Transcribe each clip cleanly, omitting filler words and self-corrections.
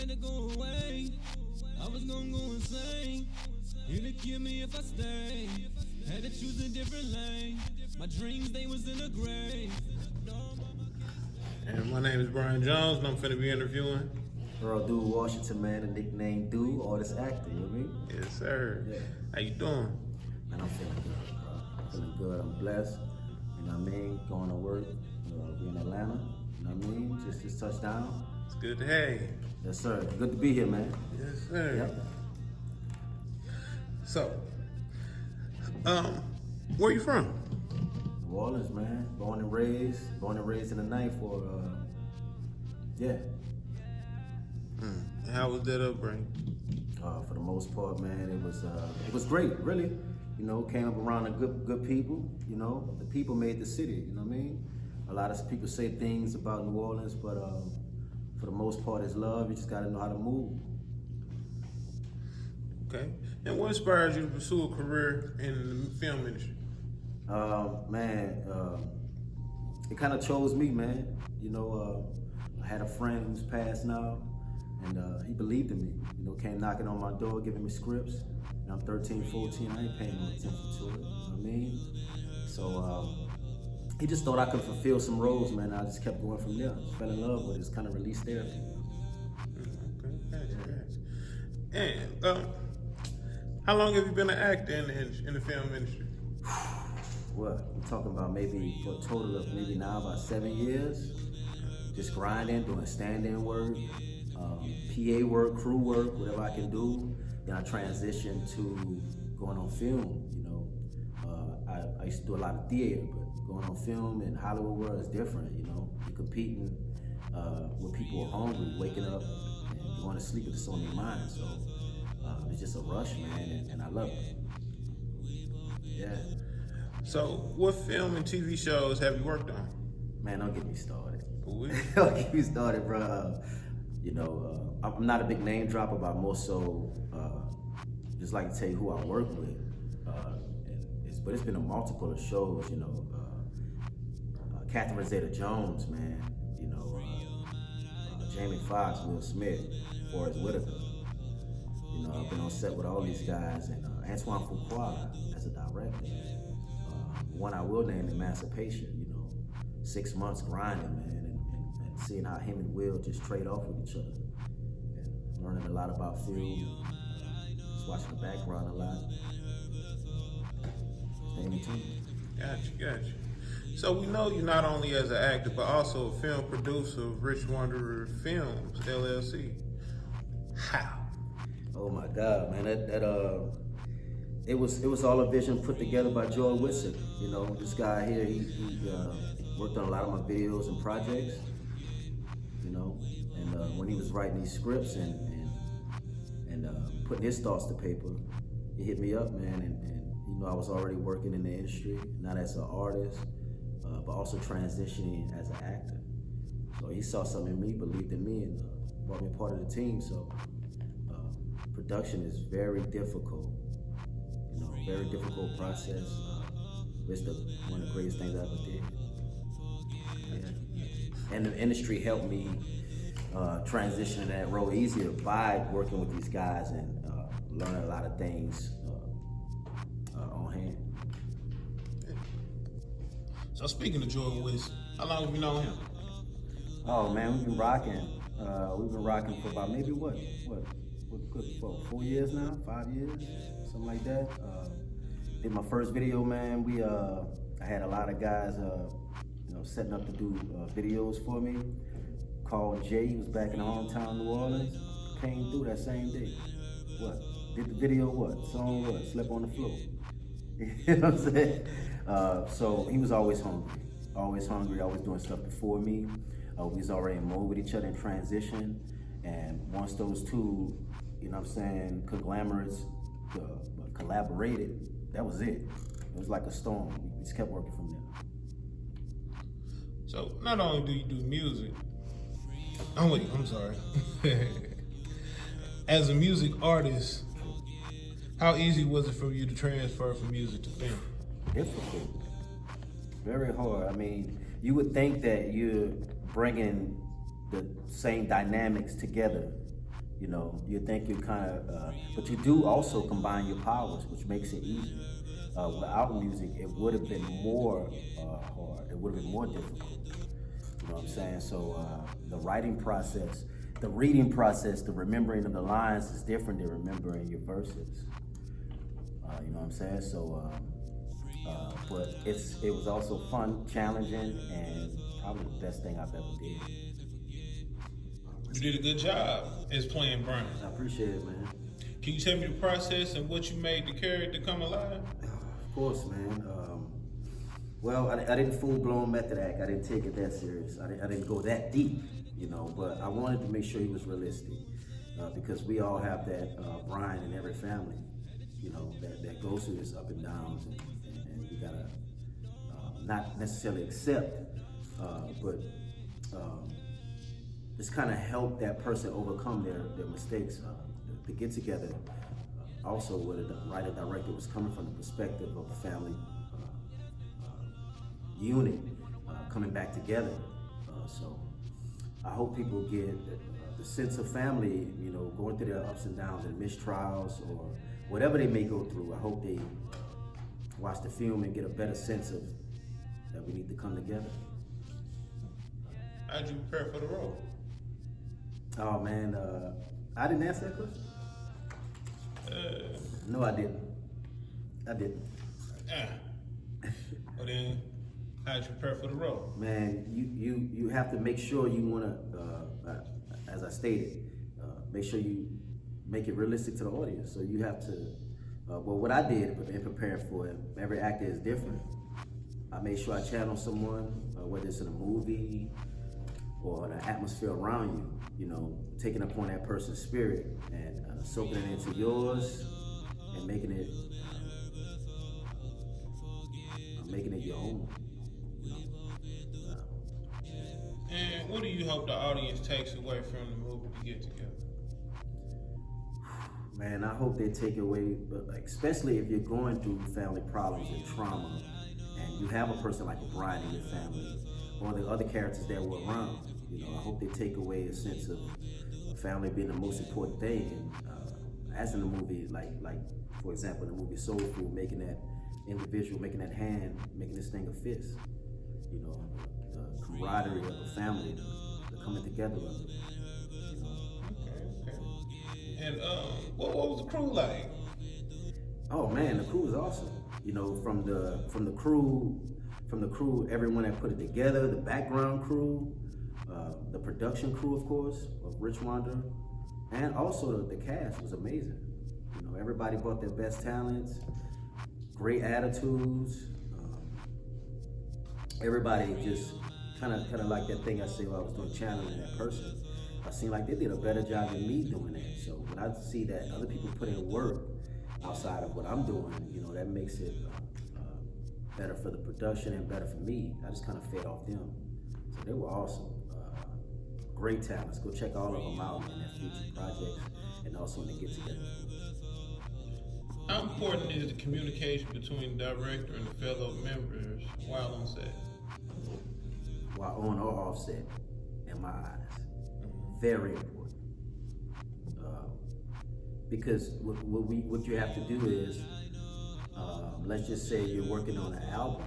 had to go away. I was gonna go insane. It'd kill me if I stay. Had to choose a different lane. My dreams, they was in the grave. And my name is Brian Jones, and I'm finna be interviewing Earl Washington, man, the nickname Dude, artist actor, you know what I mean? Yes, sir. Yeah. How you doing? Man, I'm feeling good, bro. I'm feeling good, I'm blessed, you know what I mean? Going to work, we in Atlanta, you know what I mean? Just touched down. It's good to have you. Yes, sir. Good to be here, man. Yes, sir. Yep. So, where you from? New Orleans, man. Born and raised in the ninth for, yeah. And how was that upbringing? For the most part, man, it was great, really. You know, came up around the good people. You know, the people made the city. You know what I mean? A lot of people say things about New Orleans, but for the most part, it's love. You just gotta know how to move. Okay. And what inspired you to pursue a career in the film industry? It kind of chose me, man. You know, I had a friend who's passed now, and he believed in me. You know, came knocking on my door, giving me scripts. And I'm 13, 14, I ain't paying no attention to it, you know what I mean? So he just thought I could fulfill some roles, man. I just kept going from there. Just fell in love with it. It's kind of release therapy. Okay, gotcha. And how long have you been an actor in the film industry? What? I'm talking about maybe for a total of maybe now about 7 years. Just grinding, doing stand-in work, PA work, crew work, whatever I can do. Then I transitioned to going on film, you know. I used to do a lot of theater, but going on film in Hollywood world is different, you know. You're competing with people who are hungry, waking up and going to sleep with this on their mind. So it's just a rush, man, and I love it. Yeah. So, what film and TV shows have you worked on? Man, don't get me started. Ooh-wee. Don't get me started, bro. You know, I'm not a big name dropper, but I'm more so just like to tell you who I work with. But it's been a multiple of shows, you know. Catherine Zeta-Jones, man. You know, Jamie Foxx, Will Smith, Forrest Whitaker. You know, I've been on set with all these guys, and Antoine Fuqua as a director. One I will name, Emancipation, you know, 6 months grinding, man, and seeing how him and Will just trade off with each other. And learning a lot about film, just watching the background a lot. Staying in tune. Gotcha. So we know you not only as an actor, but also a film producer of Rich Wanderer Films, LLC. How? Oh my God, man, it was all a vision put together by Whitson. You know, this guy here, he worked on a lot of my videos and projects. You know, and when he was writing these scripts and putting his thoughts to paper, he hit me up, man, and you know, I was already working in the industry, not as an artist, but also transitioning as an actor. So he saw something in me, believed in me, and brought me a part of the team. So production is very difficult. You know, very difficult process. It's one of the greatest things I ever did. Yeah. And the industry helped me transition in that role easier by working with these guys and learning a lot of things on hand. So speaking of Jordan Whitson, how long have you known him? Oh man, we've been rocking. For about maybe what good for 4 years now, 5 years, something like that. Did my first video, man. I had a lot of guys, you know, setting up to do videos for me. Called Jay, he was back in the hometown, New Orleans. Came through that same day. What? Did the video what? Song what? Slept on the floor. You know what I'm saying? So he was always hungry, always doing stuff before me. We was already in mode with each other in transition. And once those two, you know what I'm saying, conglomerates collaborated, that was it. It was like a storm. We just kept working from there. So not only do you do music, I'm sorry. As a music artist, how easy was it for you to transfer from music to film? Difficult, very hard. I mean, you would think that you're bringing the same dynamics together You know, you think you kind of, but you do also combine your powers, which makes it easier. Without music, it would have been more hard. It would have been more difficult. You know what I'm saying? So the writing process, the reading process, the remembering of the lines is different than remembering your verses. You know what I'm saying? So, but it was also fun, challenging, and probably the best thing I've ever did. You did a good job as playing Brian. I appreciate it, man. Can you tell me the process and what you made the character come alive? Of course, man. Well, I didn't full-blown method act. I didn't take it that serious. I didn't go that deep, you know, but I wanted to make sure he was realistic because we all have that Brian in every family, you know, that goes through this up and downs, and you gotta not necessarily accept, but just kind of help that person overcome their mistakes. The get together also where the writer director was coming from the perspective of a family unit coming back together. So I hope people get the sense of family, you know, going through their ups and downs and mistrials or whatever they may go through. I hope they watch the film and get a better sense of that we need to come together. How'd you prepare for the role? Oh man, I didn't answer that question. No, I didn't. Well then, how'd you prepare for the role? Man, you have to make sure you wanna, as I stated, make sure you make it realistic to the audience. So you have to, well, what I did in preparing for it, every actor is different. I made sure I channel someone, whether it's in a movie or the atmosphere around you know, taking upon that person's spirit and soaking it into yours and making it your own. And what do you hope the audience takes away from the movie to get together? Man, I hope they take away, especially if you're going through family problems and trauma, and you have a person like a Brian in your family, or the other characters that were around. You know, I hope they take away a sense of family being the most important thing. And as in the movie, like for example, the movie Soul Food, making that individual, making that hand, making this thing a fist. You know, the camaraderie of a family, the coming together of it. You know. Okay. And what was the crew like? Oh man, the crew was awesome. You know, from the crew, everyone that put it together, the background crew, the production crew, of course, of Rich Wonder, and also the cast was amazing. You know, everybody brought their best talents, great attitudes. Everybody just kind of like that thing I say while I was doing channeling that person. I seemed like they did a better job than me doing that. So when I see that other people put in work outside of what I'm doing, you know, that makes it better for the production and better for me. I just kind of fed off them. So they were awesome. Great talents. Go check all of them out in their future projects and also in the get together. How important is the communication between the director and the fellow members while on set? While on or off set, in my eyes. Very important. Because what you have to do is, let's just say you're working on an album,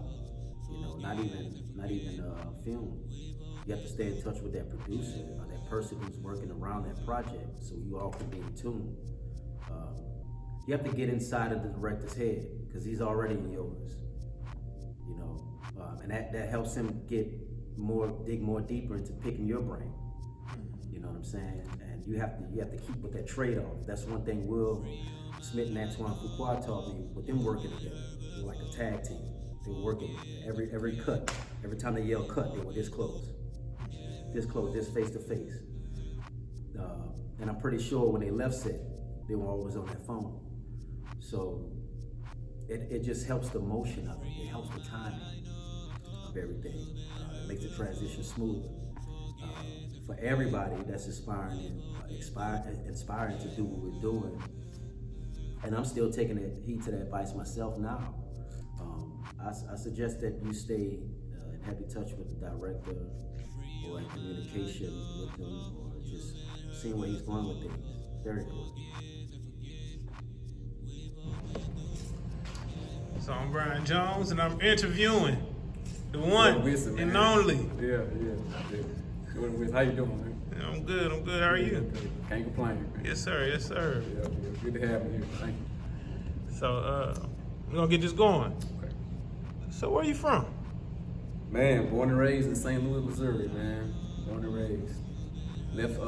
you know, not even a film. You have to stay in touch with that producer or that person who's working around that project, so you all can be in tune. You have to get inside of the director's head because he's already in yours, you know, and that helps him dig more deeper into picking your brain. You know what I'm saying? And you have to keep with that trade-off. That's one thing Will Smith and Antoine Fuqua taught me with them working together. They were like a tag team. They were working every cut. Every time they yell cut, they were this close, this face to face. And I'm pretty sure when they left set, they were always on that phone. So it just helps the motion of it. It helps the timing of everything. It makes the transition smoother. For everybody that's inspiring to do what we're doing. And I'm still taking heed to that advice myself now. I suggest that you stay in heavy touch with the director or in communication with him or just seeing where he's going with things. Very cool. So I'm Brian Jones, and I'm interviewing the one Vincent, and man. only. Yeah. How you doing, man? I'm good. How are you? Okay. Can't complain, man. Yes, sir. Yeah. Good to have you here. Thank you. So we're gonna get this going. Okay. So where you from? Man, born and raised in St. Louis, Missouri, man. Born and raised. Left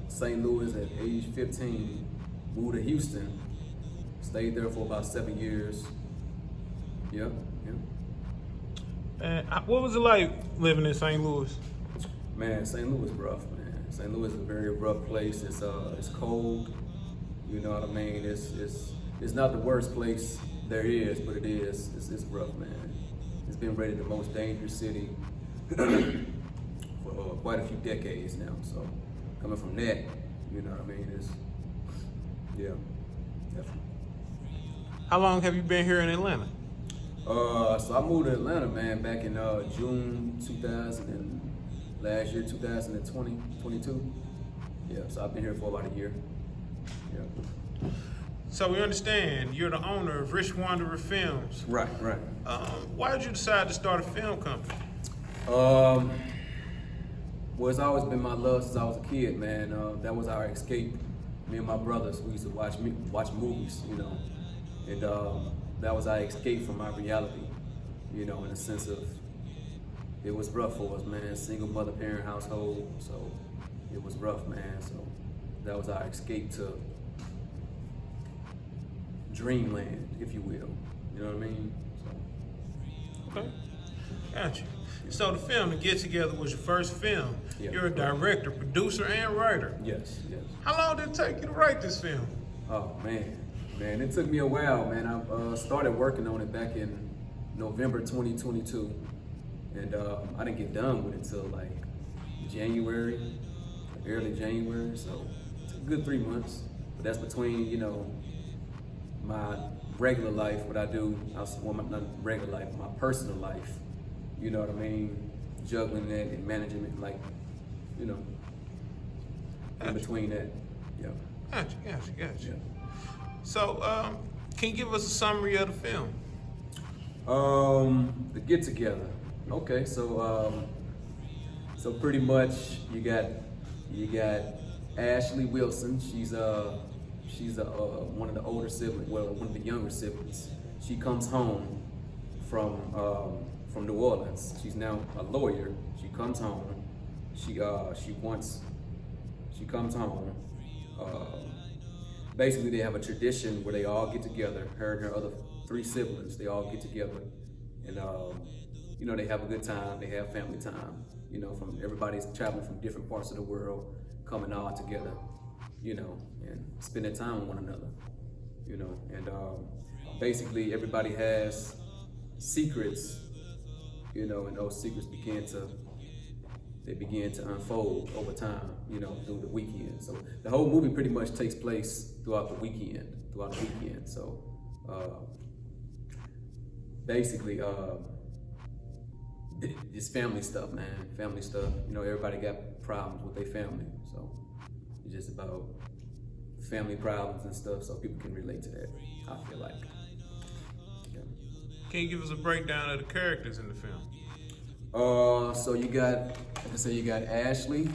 St. Louis at age 15. Moved to Houston. Stayed there for about 7 years. Yep. And what was it like living in St. Louis? Man, St. Louis is rough, man. St. Louis is a very rough place. It's cold. You know what I mean? It's not the worst place there is, but it is. It's rough, man. It's been rated the most dangerous city for quite a few decades now. So coming from that, you know what I mean? Definitely. How long have you been here in Atlanta? So I moved to Atlanta, man, back in June 2022. Yeah, so I've been here for about a year. Yeah. So we understand you're the owner of Rich Wanderer Films. Right. Why did you decide to start a film company? Well, it's always been my love since I was a kid, man. That was our escape. Me and my brothers, we used to watch movies, you know, and that was our escape from our reality, you know, in the sense of it was rough for us, man. Single mother parent household, so it was rough, man. So that was our escape to dreamland, if you will. You know what I mean? So. Okay, gotcha. So the film, The Get Together, was your first film. Yeah. You're a director, producer, and writer. Yes. How long did it take you to write this film? Oh man, it took me a while, man. I started working on it back in November 2022, and I didn't get done with it until like early January. So it's a good 3 months. But that's between, you know, my regular life, what I do, not regular life, my personal life. You know what I mean? Juggling that and managing it, like, you know, in between that. Yeah. Gotcha. Yeah. So, can you give us a summary of the film? The Get Together. Okay, so pretty much you got Ashley Wilson. She's one of the older siblings, well, one of the younger siblings. She comes home from New Orleans. She's now a lawyer. She comes home. She comes home. Basically, they have a tradition where they all get together. Her and her other 3 siblings, they all get together, and you know, they have a good time. They have family time. You know, from everybody's traveling from different parts of the world, coming all together. You know, and spending time with one another. You know, and basically everybody has secrets. You know, and those secrets begin to unfold over time, you know, through the weekend. So the whole movie pretty much takes place throughout the weekend. So basically, it's family stuff, man. Family stuff. You know, everybody got problems with their family. So it's just about family problems and stuff, so people can relate to that, I feel like. Yeah. Can you give us a breakdown of the characters in the film? So you got, like I said, you got Ashley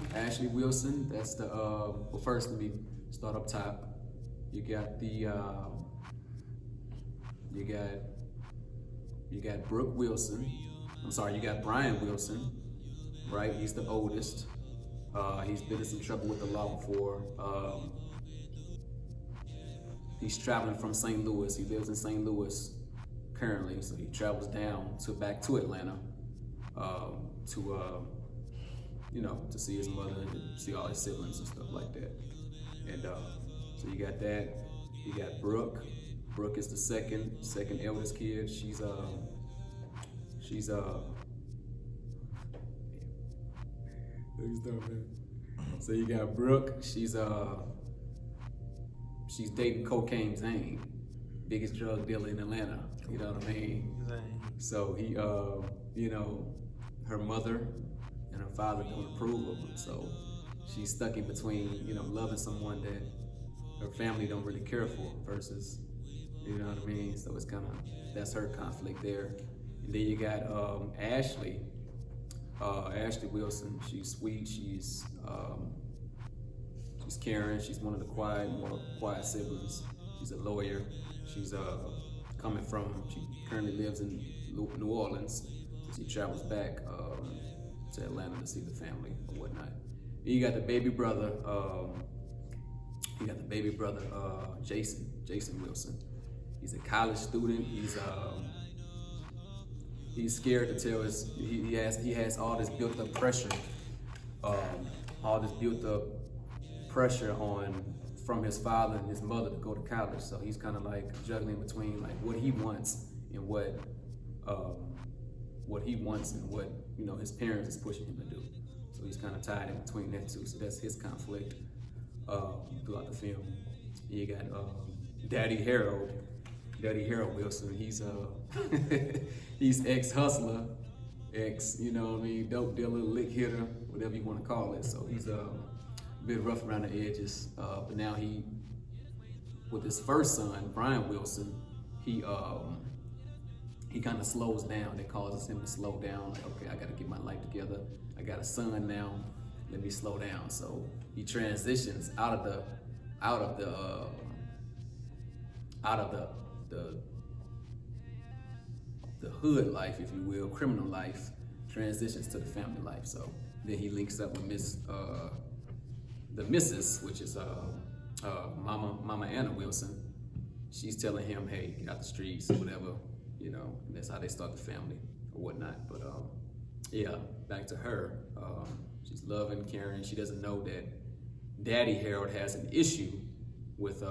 Wilson. That's the well, first let me start up top. You got the you got Brooke Wilson. I'm sorry, you got Brian Wilson, right? He's the oldest. He's been in some trouble with the law before. He's traveling from St. Louis. He lives in St. Louis currently, so he travels back to Atlanta. You know, to see his mother and see all his siblings and stuff like that. And so you got that. You got Brooke. Brooke is the second eldest kid. She's So you got Brooke. She's dating Cocaine Zane, biggest drug dealer in Atlanta. You know what I mean? So he, you know, her mother and her father don't approve of him. So she's stuck in between, you know, loving someone that her family don't really care for versus, you know what I mean? So it's kind of, that's her conflict there. And then you got Ashley Wilson. She's sweet. She's caring. She's one of the more quiet siblings. She's a lawyer. She's she currently lives in New Orleans. So she travels back to Atlanta to see the family or whatnot. And you got the baby brother. Jason Wilson. He's a college student. He's scared to tell he has all this built up pressure, from his father and his mother to go to college. So he's kind of like juggling between like what he wants and what his parents is pushing him to do. So he's kind of tied in between that two. So that's his conflict throughout the film. You got Daddy Harold Wilson. He's he's ex-hustler, dope dealer, lick hitter, whatever you want to call it. So he's a bit rough around the edges. But now with his first son, Brian Wilson, he kind of slows down. It causes him to slow down. Like, okay, I got to get my life together. I got a son now. Let me slow down. So he transitions out of the hood life, if you will, criminal life, transitions to the family life. So then he links up with the missus, which is Mama Anna Wilson. She's telling him, hey, get out the streets or whatever, and that's how they start the family or whatnot. But back to her. She's loving, caring. She doesn't know that Daddy Harold has an issue with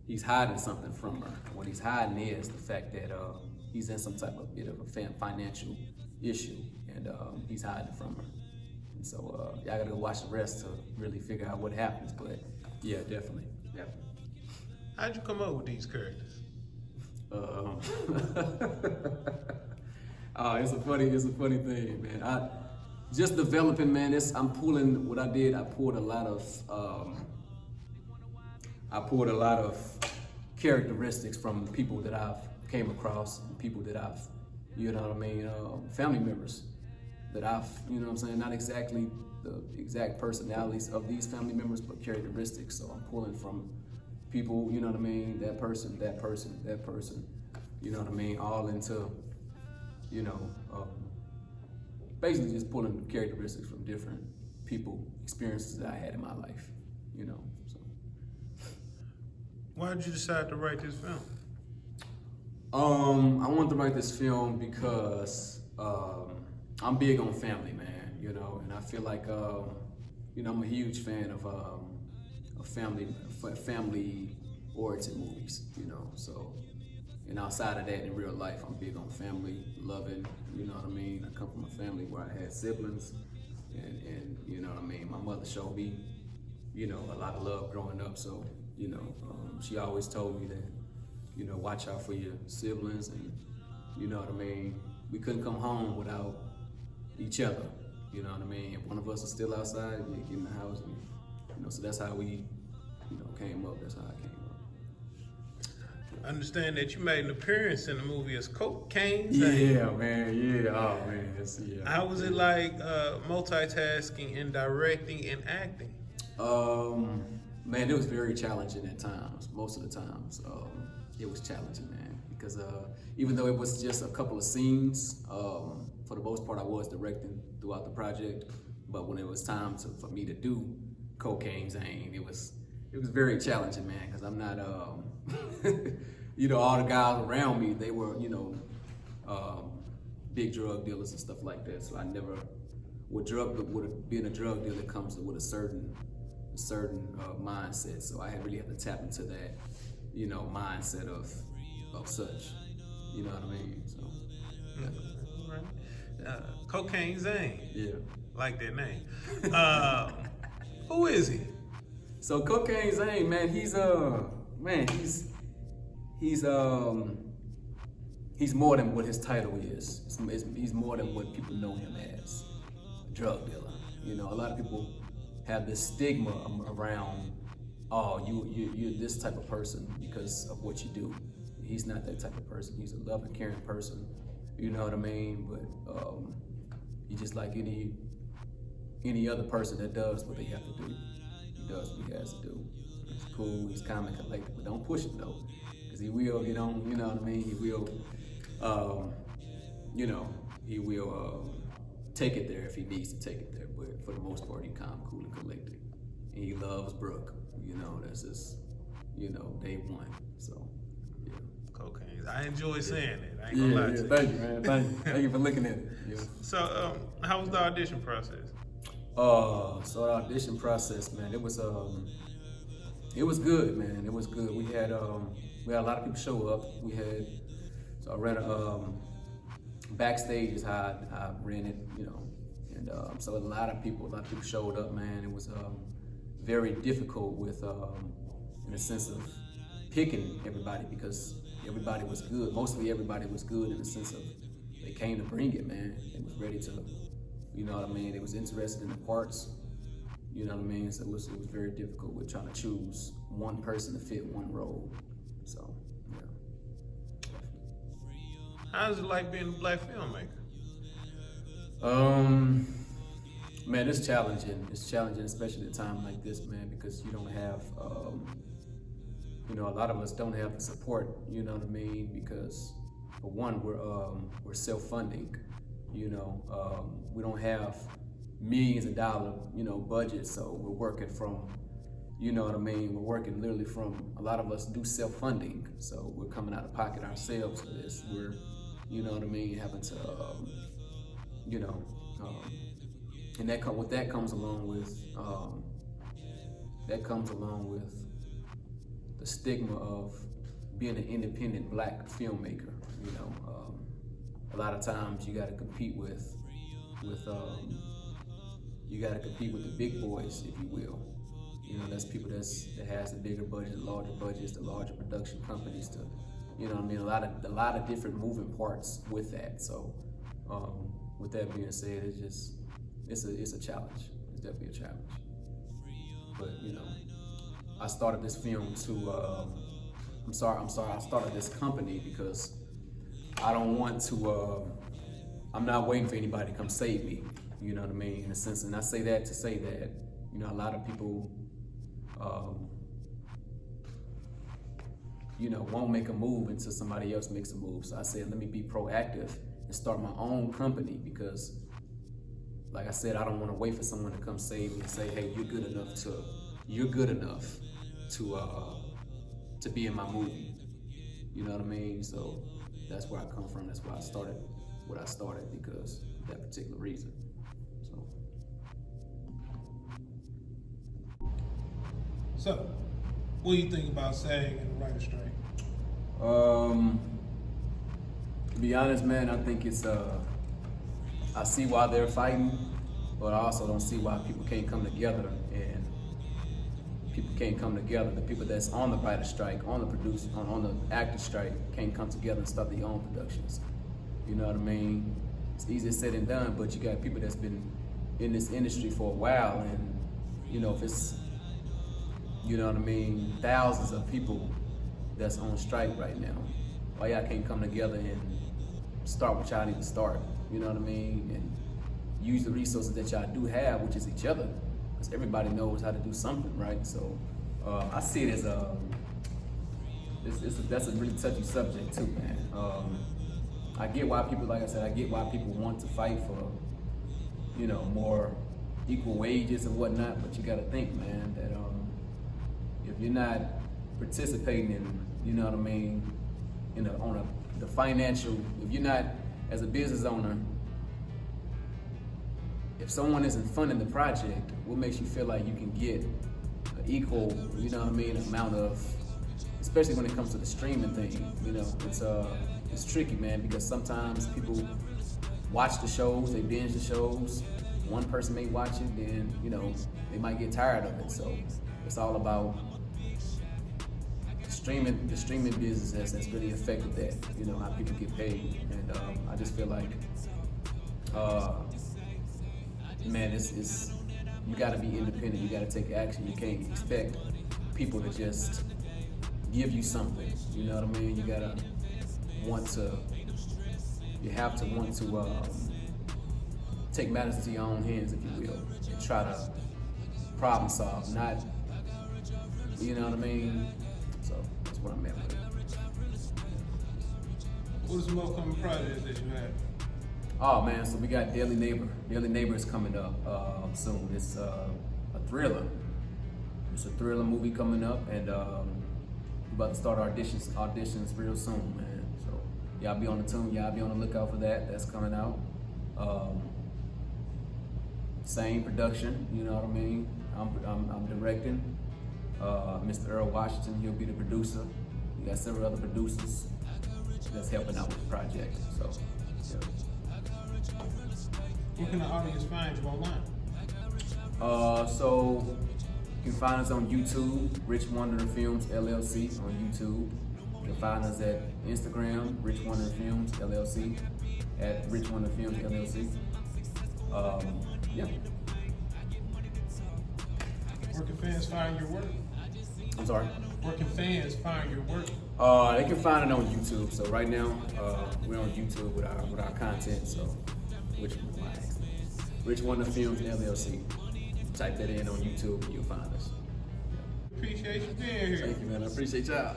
he's hiding something from her. What he's hiding is the fact that he's in some type of bit of a financial issue, and he's hiding from her. And so y'all gotta go watch the rest to really figure out what happens. But yeah, definitely. How'd you come up with these characters? It's a funny thing, man. Just developing, man. I'm pulling what I did. I pulled a lot of characteristics from people that I've came across, people that I've, family members that I've, not exactly the exact personalities of these family members, but characteristics. So I'm pulling from people, that person, all into, basically just pulling characteristics from different people, experiences that I had in my life, so. Why did you decide to write this film? I wanted to write this film because I'm big on family, man, and I feel like, I'm a huge fan of family-oriented movies, so. And outside of that, in real life, I'm big on family, loving, I come from a family where I had siblings, and my mother showed me, a lot of love growing up. So, she always told me that, watch out for your siblings, and, we couldn't come home without each other, If one of us is still outside, we get in the house, and, so that's how we, came up. That's how I came up. I understand that you made an appearance in the movie as Cocaine Zane. Yeah, man. Yeah. Oh, man. How was it like multitasking and directing and acting? Man, it was very challenging at times. Most of the times, it was challenging, man. Because even though it was just a couple of scenes, for the most part, I was directing throughout the project. But when it was time for me to do Cocaine Zane, it was very challenging, man. Because I'm not. All the guys around me, they were, big drug dealers and stuff like that. So I never, being a drug dealer comes with a certain mindset. So I really had to tap into that, mindset of such. You know what I mean? So. Right. Cocaine Zane. Yeah. Like that name. Who is he? So Cocaine Zane, man, he's more than what his title is. He's more than what people know him as, a drug dealer. A lot of people have this stigma around, oh, you're this type of person because of what you do. He's not that type of person. He's a loving, caring person. You know what I mean? But he's just like any other person that does what they have to do. He does what he has to do. He's cool. He's calm and collected, but don't push him though, because he will get on. You know what I mean? He will, he will take it there if he needs to take it there. But for the most part, he's calm, cool, and collected. And he loves Brooke. You know, that's just, day one. So, yeah. Cocaine. I enjoy saying it. I ain't gonna lie to you. Thank you, man. Thank you. Thank you for looking at it. Yeah. So, how was the audition process? So the audition process, man, it was good, man. It was good. We had a lot of people show up. I ran backstage is how I ran it, and so a lot of people showed up, man. It was very difficult with, in the sense of picking everybody, because everybody was good. Mostly everybody was good in the sense of they came to bring it, man. They was ready to, you know what I mean? They was interested in the parts, you know what I mean? So it was very difficult with trying to choose one person to fit one role. So, yeah. How's it like being a black filmmaker? Man, it's challenging. It's challenging, especially at a time like this, man, because you don't have, a lot of us don't have the support, you know what I mean? Because for one, we're self-funding, we don't have millions of dollar, budgets, so we're working from, you know what I mean? We're working literally from, a lot of us do self-funding, so we're coming out of pocket ourselves for this. We're, you know what I mean, having to, and that comes along with the stigma of being an independent black filmmaker. A lot of times you got to compete with the big boys, if you will. That's people that has the bigger budget, the larger budgets, the larger production companies. To, a lot of different moving parts with that. So, with that being said, it's a challenge. It's definitely a challenge. But I started this film to. I started this company because I don't want to. I'm not waiting for anybody to come save me. You know what I mean? In a sense, and I say that to say that a lot of people, won't make a move until somebody else makes a move. So I said, let me be proactive and start my own company, because, like I said, I don't want to wait for someone to come save me and say, hey, you're good enough to be in my movie. You know what I mean? So that's where I come from. That's why I started what I started, because of that particular reason. So, what do you think about SAG and the writer's strike? To be honest, man, I think it's I see why they're fighting, but I also don't see why people can't come together, and people can't come together. The people that's on the writer's strike, on the actor strike, can't come together and start their own productions. You know what I mean? It's easier said than done, but you got people that's been in this industry for a while, and if it's, you know what I mean, thousands of people that's on strike right now, why y'all can't come together and start what y'all need to start, you know what I mean, and use the resources that y'all do have, which is each other, because everybody knows how to do something, right? So I see it as that's a really touchy subject too, man. I get why people, like I said, I get why people want to fight for, more equal wages and whatnot, but you gotta think, man, that if you're not participating in, you know what I mean, the financial, if you're not, as a business owner, if someone isn't funding the project, what makes you feel like you can get an equal, you know what I mean, amount of, especially when it comes to the streaming thing, it's tricky, man, because sometimes people watch the shows, they binge the shows, one person may watch it, then, they might get tired of it, so it's all about the streaming business that's really affected that, how people get paid, and I just feel like, man, it's you got to be independent. You got to take action. You can't expect people to just give you something. You know what I mean? You gotta want to. You have to want to take matters into your own hands, if you will, and try to problem solve. Not, you know what I mean? So that's what I meant with it. What are some upcoming projects that you have? Oh man, so we got Daily Neighbor. Daily Neighbor is coming up soon. It's a thriller. It's a thriller movie coming up, and we're about to start auditions real soon, man. So y'all be on the tune. Y'all be on the lookout for that. That's coming out. Same production. You know what I mean? I'm directing. Mr. Earl Washington, he'll be the producer. We got several other producers that's helping out with the project. So. Yeah. Where can the audience find you online? So you can find us on YouTube, Rich Wonder Films LLC on YouTube. You can find us at Instagram, Rich Wonder Films LLC, at Rich Wonder Films LLC. Yeah. Where can fans find your work? I'm sorry. Where can fans find your work? They can find it on YouTube. So right now, we're on YouTube with our content. So Rich Wonder Films LLC. Type that in on YouTube and you'll find us. Appreciate you being here. Thank you, man. I appreciate y'all.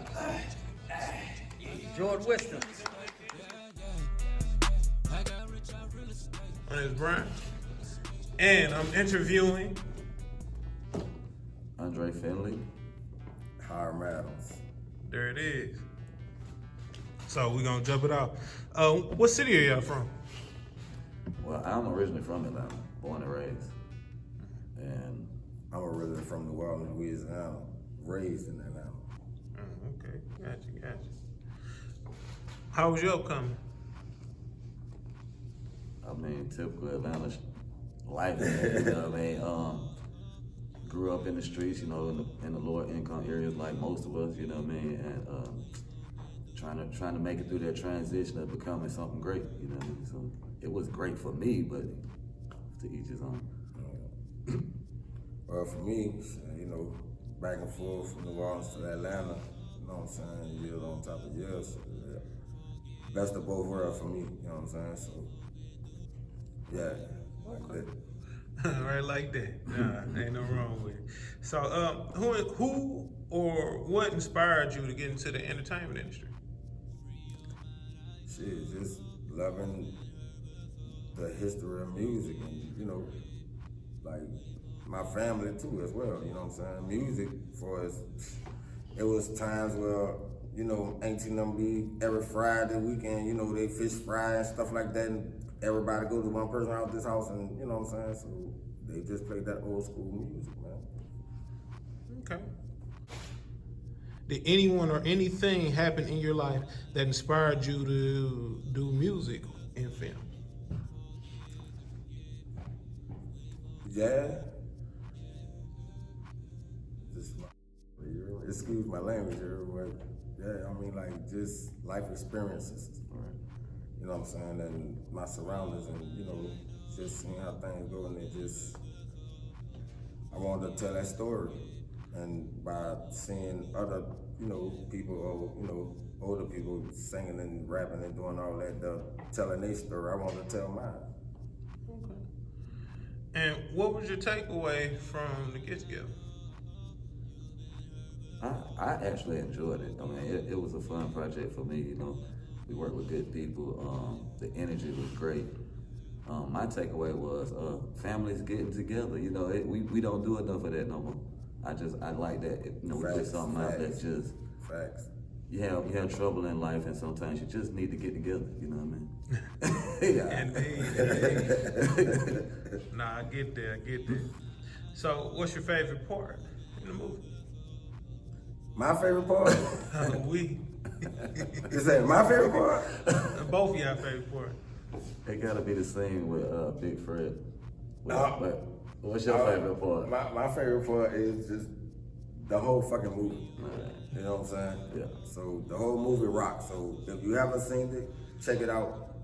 George Whitson. My name is Brian, and I'm interviewing Finley. Hiram. There it is. So we're gonna jump it out. What city are y'all from? Well, I'm originally from Atlanta, born and raised. And I'm originally from New Orleans, Louisiana, raised in Atlanta. Okay, gotcha. How was your upcoming? I mean, typical Atlanta life, man, you know what I mean? Grew up in the streets, you know, in the lower income areas like most of us, you know what I mean? And trying to make it through that transition of becoming something great, you know what I mean? So it was great for me, but to each his own. Well, for me, you know, back and forth from New Orleans to Atlanta, you know what I'm saying, years on top of years. So, yeah. Best of both worlds for me, you know what I'm saying? So, yeah, like that. Right, like that. Nah, ain't no wrong with it. So, who or what inspired you to get into the entertainment industry? Shit, just loving the history of music and, you know, like my family too as well, you know what I'm saying? Music for us, it was times where, you know, Auntie them be every Friday weekend, you know, they fish fry and stuff like that, and everybody go to one person out this house, and you know what I'm saying? So they just played that old school music, man. Okay. Did anyone or anything happen in your life that inspired you to do music in film? Yeah. Just excuse my language here, but yeah, I mean, like, just life experiences, right? You know what I'm saying? And my surroundings, and, you know, just seeing how things go, and I wanted to tell that story. And by seeing other, you know, people, or, you know, older people singing and rapping and doing all that, telling their story, I wanted to tell mine. Okay. And what was your takeaway from the get-together? I actually enjoyed it. I mean, it was a fun project for me, you know. We worked with good people. The energy was great. My takeaway was families getting together. You know, we don't do enough of that no more. I like that. You know, we put something out that just Facts. You have trouble in life, and sometimes you just need to get together. You know what I mean? Indeed. Nah, I get that. So, what's your favorite part in the movie? My favorite part? We. You say my favorite part? Both of y'all favorite part. It gotta be the scene with Big Fred. But what's your favorite part? My favorite part is just the whole fucking movie. Right. You know what I'm saying? Yeah. So the whole movie rocks. So if you haven't seen it, check it out.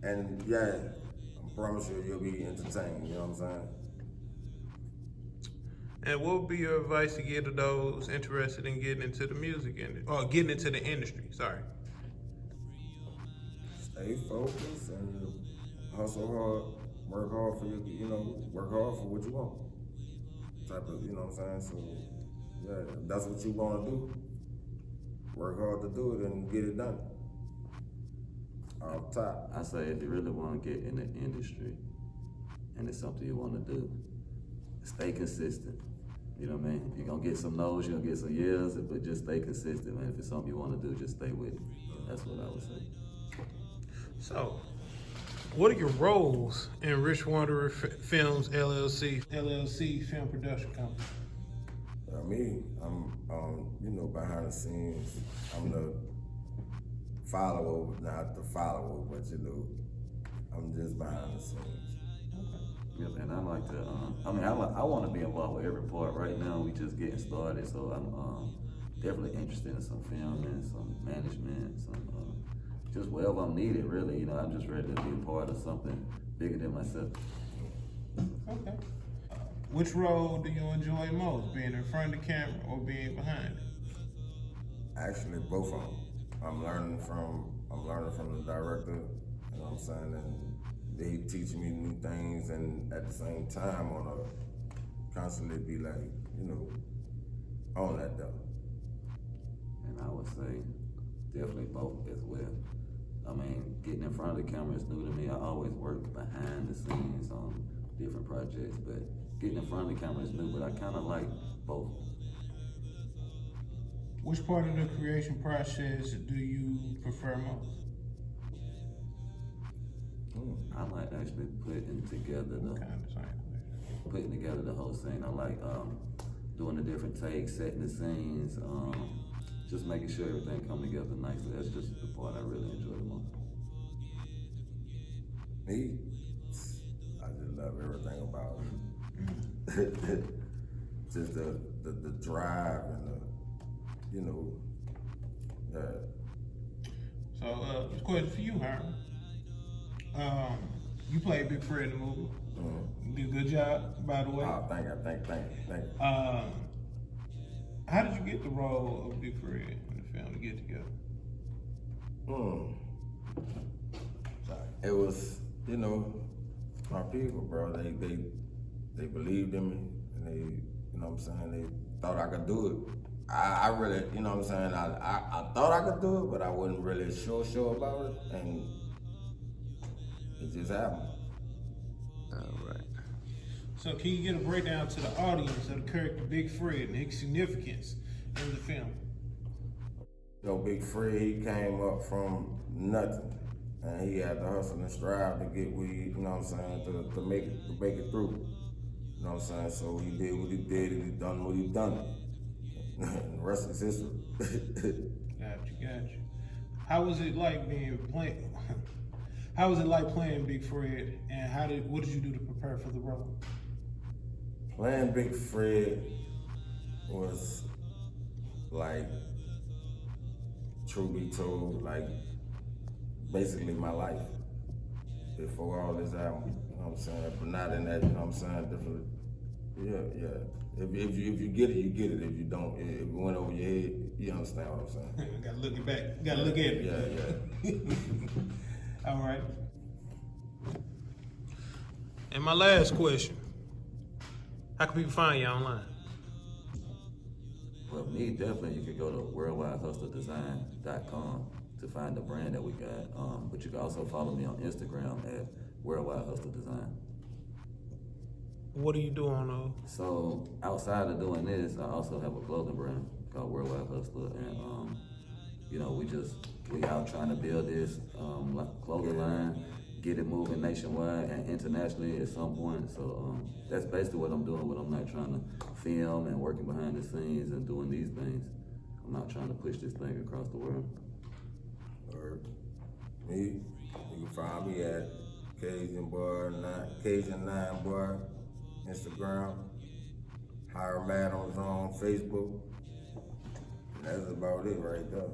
And yeah, I promise you'll be entertained. You know what I'm saying? And what would be your advice to give to those interested in getting into the music industry, or getting into the industry? Sorry. Stay focused and hustle hard, work hard for work hard for what you want. Type of, you know what I'm saying? So, yeah, if that's what you want to do, work hard to do it and get it done. Off top. I say if you really want to get in the industry and it's something you want to do, stay consistent. You know what I mean? You're going to get some no's, you're going to get some years, but just stay consistent, man. If it's something you want to do, just stay with it. That's what I would say. So, what are your roles in Rich Wanderer Films LLC film production company? Me, I'm behind the scenes. I'm the follower, not the follower, but I'm just behind the scenes. Yep, and I like to, I want to be involved with every part. Right now, we just getting started, so I'm definitely interested in some filming, some management, some just wherever I'm needed, really. You know, I'm just ready to be a part of something bigger than myself. Okay. Which role do you enjoy most, being in front of the camera or being behind it? Actually, both of them. I'm learning from the director, you know what I'm saying, and they teach me new things, and at the same time, constantly be like, on that though. And I would say definitely both as well. I mean, getting in front of the camera is new to me. I always worked behind the scenes on different projects, but getting in front of the camera is new, but I kind of like both. Which part of the creation process do you prefer most? I like actually putting together the whole scene. I like doing the different takes, setting the scenes, just making sure everything come together nicely. That's just the part I really enjoy the most. Me, I just love everything about it. Just the drive and yeah. So, this question for you, Hiram. You played Big Fred in the movie. You did a good job, by the way. Oh, thank you. How did you get the role of Big Fred in the film to get together? It was, my people, bro. They believed in me, and they, you know what I'm saying, they thought I could do it. I really, you know what I'm saying, I thought I could do it, but I wasn't really sure about it, and it just happened. All right. So can you get a breakdown to the audience of the character Big Fred and his significance in the film? Big Fred, he came up from nothing, and he had to hustle and strive to get where he, you know what I'm saying, to make it through. You know what I'm saying? So he did what he did, and he done what he done. And the rest is history. Got you. How was it like playing Big Fred, and what did you do to prepare for the role? Playing Big Fred was like, truth be told, like basically my life before all this happened. You know what I'm saying? But not in that, you know what I'm saying? Different. Yeah. If you get it, you get it. If you don't, if it went over your head, you understand what I'm saying? Gotta look it back. Gotta look at it. Yeah. All right. And my last question: how can people find you online? Well, me, definitely, you could go to worldwidehustledesign.com to find the brand that we got. But you can also follow me on Instagram at Worldwide Hustle Design. What do you do on those? So outside of doing this, I also have a clothing brand called Worldwide Hustler, and we out trying to build this clothing line, get it moving nationwide and internationally at some point. So that's basically what I'm doing. When I'm not trying to film and working behind the scenes and doing these things, I'm not trying to push this thing across the world. Or me, you can find me at Cajun 9 Boy, Instagram, Hiram Adams on Facebook. That's about it right there.